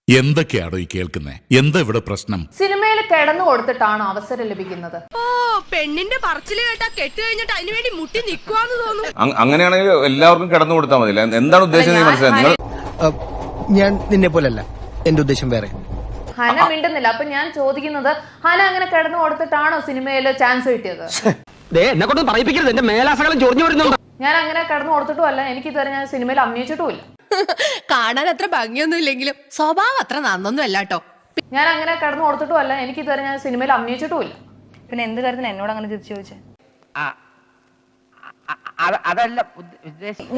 എന്തൊക്കെയാണോ ഈ കേൾക്കുന്നത്? എന്താ ഇവിടെ പ്രശ്നം? സിനിമയിൽ കിടന്നു കൊടുത്തിട്ടാണ് അവസരം ലഭിക്കുന്നത്. പെണ്ണിന്റെ പറച്ചില് കേട്ടാ കെട്ട് കഴിഞ്ഞിട്ട് അതിനു വേണ്ടി മുട്ടി നിൽക്കുവാന്ന് തോന്നുന്നു. അങ്ങനെയാണെങ്കിൽ എല്ലാവർക്കും കിടന്നു കൊടുത്താൽ മതി. എന്താണ് ഉദ്ദേശം മനസ്സിലായി? ഞാൻ നിന്നെ പോലല്ല, എന്റെ ഉദ്ദേശം വേറെ. ഹന മിണ്ടുന്നില്ല. അപ്പൊ ഞാൻ ചോദിക്കുന്നത്, ഹന അങ്ങനെ കിടന്നു കൊടുത്തിട്ടാണോ സിനിമയിൽ ചാൻസ് കിട്ടിയത്? എന്നെ കൊണ്ട് പറയിപ്പിക്കരുത്, എന്റെ മേലാസകലം ചൊറിഞ്ഞു വരുന്നുണ്ട്. ഞാൻ അങ്ങനെ കിടന്നു കൊടുത്തിട്ടും അല്ല, എനിക്ക് ഇതുവരെ ഞാൻ സിനിമയിൽ അഭിനയിച്ചിട്ടുമില്ല. കാണാൻ അത്ര ഭംഗിയൊന്നും ഇല്ലെങ്കിലും സ്വഭാവം അത്ര നന്നൊന്നും അല്ല കേട്ടോ. ഞാൻ അങ്ങനെ കിടന്നു കൊടുത്തിട്ടും അല്ല, എനിക്ക് ഇതുവരെ ഞാൻ സിനിമയിൽ അഭിനയിച്ചിട്ടുമില്ല. പിന്നെ എന്ത് കാര്യത്തിന് എന്നോട് അങ്ങനെ തിരിച്ചു ചോദിച്ചേ? അതല്ല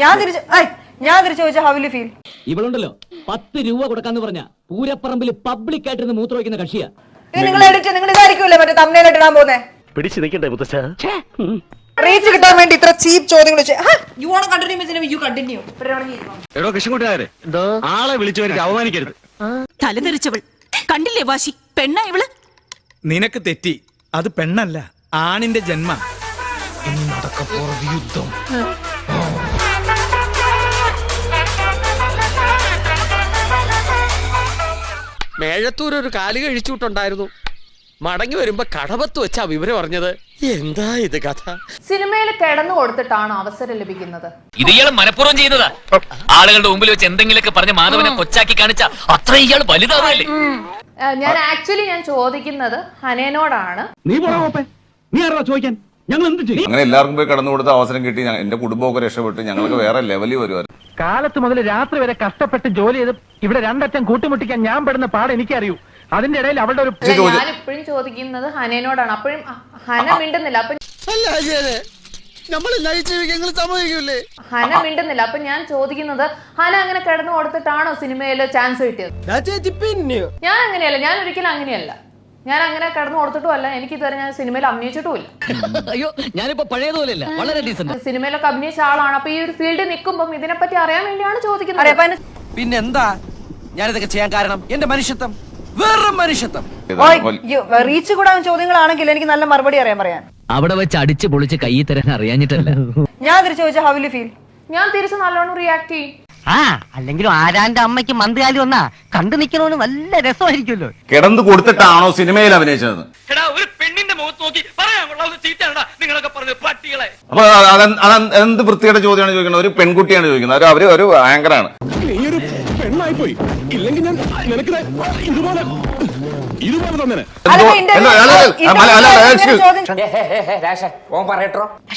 ഞാൻ തിരിച്ചു ചോദിച്ച ഹൗ വിൽ യു ഫീൽ? ഇവളുണ്ടല്ലോ 10 രൂപ കൊടുക്കാന്ന് പറഞ്ഞ പൂരപ്പറമ്പിൽ പബ്ലിക് ആയിട്ട് മൂത്ര വയ്ക്കുന്ന കക്ഷിയാ. നിങ്ങൾ എഡിറ്റ്, നിങ്ങൾ ഇതായിരിക്കുമല്ലേ മറ്റേ തമ്മിൽ ഇടാൻ പോകുന്നേ? പിടിച്ചു നിൽക്കണ്ടേ മുത്തശ്ശ? റീച്ച് കിട്ടാൻ വേണ്ടി ഇത്ര ചീപ്പ് ചോദ്യങ്ങൾ you want continue miss you continue. എടോ കൃഷ്ണൻകുട്ടിയാരെ, ആളെ വിളിച്ചവർക്ക് അവമാനിക്കരുത്. തലതെറിച്ചവൾ കണ്ടില്ലേ വാശി? പെണ്ണ ഇവള്. നിനക്ക് തെറ്റി, അത് പെണ്ണല്ല, ആണിന്റെ ജന്മ. യുദ്ധം. മേഴത്തൂർ ഒരു കാലി കഴിച്ചുവിട്ടുണ്ടായിരുന്നു. മടങ്ങി വരുമ്പോ കടവത്ത് വെച്ചാ വിവരം അറിഞ്ഞത്. എന്താ ഇത് കഥ? സിനിമയിൽ കിടന്നു കൊടുത്തിട്ടാണ് അവസരം ലഭിക്കുന്നത്. ഇത് ഇയാൾ മനഃപൂർവ്വം ചെയ്യുന്നതാ. ആളുകളുടെ മുമ്പിൽ വെച്ച് എന്തെങ്കിലുമൊക്കെ പറഞ്ഞ് മാധവനെ കൊച്ചാക്കി കാണിച്ച അത്ര ഇയാൾ വലുതാവല്ലേ. ഞാൻ ആക്ച്വലി ചോദിക്കുന്നത് ഹനേനോടാണ്. നീ ആരാ ചോദിക്കാൻ? ഞങ്ങൾ എന്ത് ചെയ്യും? അങ്ങനെ എല്ലാവർക്കും പോയി കടന്നു കൊടുത്ത അവസരം കിട്ടി. എന്റെ കുടുംബമൊക്കെ രക്ഷപ്പെട്ട് ഞങ്ങൾക്ക് വേറെ ലെവലിൽ വരുമായിരുന്നു. കാലത്ത് മുതൽ രാത്രി വരെ കഷ്ടപ്പെട്ട് ജോലി ചെയ്ത് ഇവിടെ രണ്ടറ്റം കൂട്ടിമുട്ടിക്കാൻ ഞാൻ പെടുന്ന പാട് എനിക്കറിയൂ. അതിന്റെ ഇടയിൽ അവളുടെ ഒരു ഞാൻ ഇപ്പോഴും ചോദിക്കുന്നത് ഹനേനോടാണ്. അപ്പോഴും ഹന മിണ്ടുന്നില്ല. അപ്പൊ ഹന മിണ്ടുന്നില്ല. അപ്പൊ ഞാൻ ചോദിക്കുന്നത്, ഹന അങ്ങനെ കിടന്നു കൊടുത്തിട്ടാണോ സിനിമയിൽ ചാൻസ് കിട്ടിയത്? ഞാൻ അങ്ങനെയല്ല, ഞാൻ ഒരിക്കലും അങ്ങനെയല്ല. ഞാൻ അങ്ങനെ കിടന്നു കൊടുത്തിട്ടും അല്ല, എനിക്ക് ഇതുവരെ ഞാൻ സിനിമയിൽ അഭിനയിച്ചിട്ടുമില്ല. അയ്യോ, ഞാനിപ്പോ പഴയതുപോലെയല്ല, വളരെ ഡീസന്റ്. സിനിമയിലൊക്കെ അഭിനയിച്ച ആളാണ്. അപ്പൊ ഈ ഒരു ഫീൽഡിൽ നിൽക്കുമ്പോൾ ഇതിനെപ്പറ്റി അറിയാൻ വേണ്ടിയാണ് ചോദിക്കുന്നത്. പിന്നെന്താ ഞാനിതൊക്കെ ചെയ്യാൻ കാരണം? എന്റെ മനുഷ്യത്വം, വേറെ മനുഷ്യത്വം. റീച്ച് കൂടാൻ ചോദ്യങ്ങളാണെങ്കിൽ എനിക്ക് നല്ല മറുപടി അറിയാൻ പറയാൻ. അവിടെ വെച്ച് അടിച്ചു പൊളിച്ച് കൈ തരാൻ അറിയാഞ്ഞിട്ടല്ല. ഞാൻ തിരിച്ചു ചോദിച്ച ഹൗ വിൽ യു ഫീൽ? ഞാൻ തിരിച്ച് നല്ലോണം റിയാക്ട് ചെയ്യും. അല്ലെങ്കിലും ആരാന്റെ അമ്മയ്ക്ക് മന്ദാലി വന്നാ കണ്ടു നിൽക്കണോന്ന് നല്ല രസമായിരിക്കുമല്ലോ. കിടന്നു കൊടുത്തിട്ടാണോ സിനിമയിൽ അഭിനയിച്ചത്? ഒരു പെണ്ണിന്റെ മുഖത്ത് നോക്കി പറയാനുള്ള നിങ്ങളൊക്കെ പറഞ്ഞ പട്ടികളെ. അപ്പൊ എന്ത് വൃത്തിയുടെ ചോദ്യമാണ് ചോദിക്കുന്നത്? ഒരു പെൺകുട്ടിയാണ് ചോദിക്കുന്നത്. അവര് ഒരു ആങ്കറാണ്. പെണ്ണായിപ്പോയി ഇല്ലെങ്കിൽ ഞാൻ നിനക്ക് ഇതുപോലെ തന്നെ.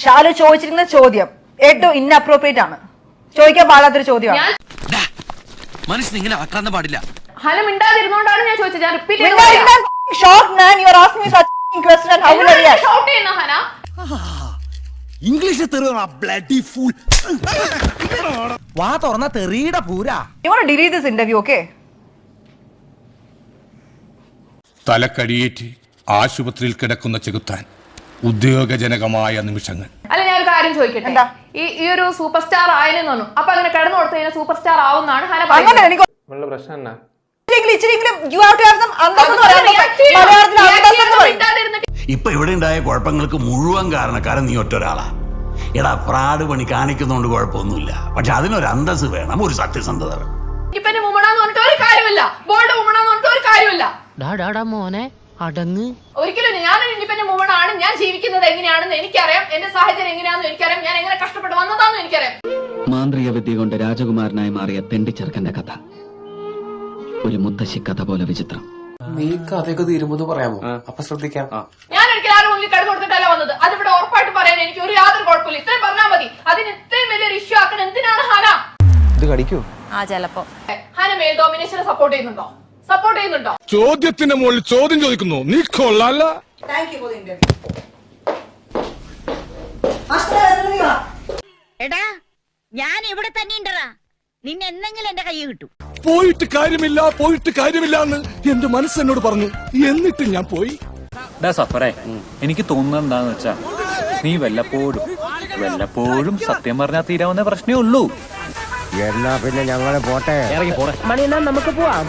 ഷാലു ചോദിച്ചിരിക്കുന്ന ചോദ്യം ഏറ്റവും ഇൻഅപ്രോപ്രിയേറ്റ് ആണ്, ചോദിക്കാൻ പാടാത്തൊരു ചോദ്യമാണ്. മനുഷ്യൻ ഇങ്ങനെ ആക്രാന്തം പാടില്ല. ഹന മിണ്ടാതിരുന്നോണ്ടാണ് ഞാൻ ചോദിച്ചത്. ഞാൻ റിപ്പീറ്റ് ഇംഗ്ലീഷ് വാ തുറന്ന തെറിയുടെ പൂരാ. Delete this interview, okay? തലക്കടിയേറ്റ് ആശുപത്രിയിൽ കിടക്കുന്ന ചെകുത്താൻ, ഉദ്യോഗജനകമായ നിമിഷങ്ങൾ. അല്ല, ഞാൻ ഒരു കാര്യം ചോദിക്കട്ടെ. ഈ ഒരു സൂപ്പർ സ്റ്റാർ ആയെന്ന് തോന്നുന്നു. അപ്പൊ അങ്ങനെ കിടന്നു കൊടുത്തു കഴിഞ്ഞാൽ സൂപ്പർ സ്റ്റാർ ആവുന്നതാണ് ഹന പറയുന്നത്. പ്രശ്നം എന്നാ? ഇപ്പൊ ഇവിടെ ഉണ്ടായ കുഴപ്പങ്ങൾക്ക് മുഴുവൻ കാരണക്കാരൻ നീ ഒറ്റ ഒരാളാ. എടാ, പ്രാട് പണി കാണിക്കുന്നോണ്ട് കുഴപ്പമൊന്നുമില്ല, പക്ഷെ അതിനൊരു അന്തസ് വേണം, ഒരു സത്യസന്ധത വേണം. മോനെ അടങ്ങ്. ഒരിക്കലും ഞാൻ ഇൻഡിപെൻഡന്റ് വുമൺ ആണ്. ഞാൻ ജീവിക്കുന്നത് എങ്ങനെയാണെന്ന് എനിക്കറിയാം. എന്റെ സാഹചര്യം എങ്ങനെയാണെന്ന് എനിക്കറിയാം. ഞാൻ എങ്ങനെ കഷ്ടപ്പെട്ട് വന്നതാണെന്ന് എനിക്കറിയാം. മാന്ത്രിക വിദ്യ കൊണ്ട് രാജകുമാരനായി മാറിയ തെണ്ടിച്ചെറുക്കന്റെ കഥ ഒരു മുത്തശ്ശി കഥ പോലെ വിചിത്രം. നീ കഥയൊക്കെ തീരുമ്പോൾ പറയാമോ? അപ്പൊ ശ്രദ്ധിക്കാം. ഞാൻ ഒരിക്കലും ആരും മുന്നിൽ കിടന്നു കൊടുത്തിട്ടല്ല വന്നത്. അതിവിടെ ഉറപ്പായിട്ട് പറയാൻ എനിക്ക് ഒരു യാതൊരു കുഴപ്പമില്ല. ഇത്രയും പറഞ്ഞാൽ മതി. അതിന് ഇത്രയും വലിയൊരു ഇഷ്യൂ ആക്കാൻ എന്തിനാണ് ഹന? ഇത് കടിക്കൂ. ചിലപ്പോ ഹന മെയിൽ ഡോമിനേഷനെ സപ്പോർട്ട് ചെയ്യുന്നുണ്ടോ? സപ്പോർട്ട് ചെയ്യുന്നുണ്ടോ? ചോദ്യത്തിന്റെ മുകളിൽ ചോദ്യം ചോദിക്കുന്നു. നീ കൊള്ളാല്ല. എടാ, ഞാൻ ഇവിടെ തന്നെ ഉണ്ടറാ. നിന്നെ എന്തെങ്കിലും എന്റെ കൈ കിട്ടും. പോയിട്ട് കാര്യമില്ല എന്ന് എന്റെ മനസ്സെന്നോട് പറഞ്ഞു. എന്നിട്ട് ഞാൻ പോയി. സഫറേ, എനിക്ക് തോന്നുന്നത് എന്താന്ന് വെച്ചാ, നീ വല്ലപ്പോഴും സത്യം പറഞ്ഞാൽ തീരാവുന്ന പ്രശ്നമേ ഉള്ളൂ. എന്നാ പിന്നെ ഞങ്ങള് പോട്ടെ. മണി, എന്നാ നമുക്ക് പോവാം.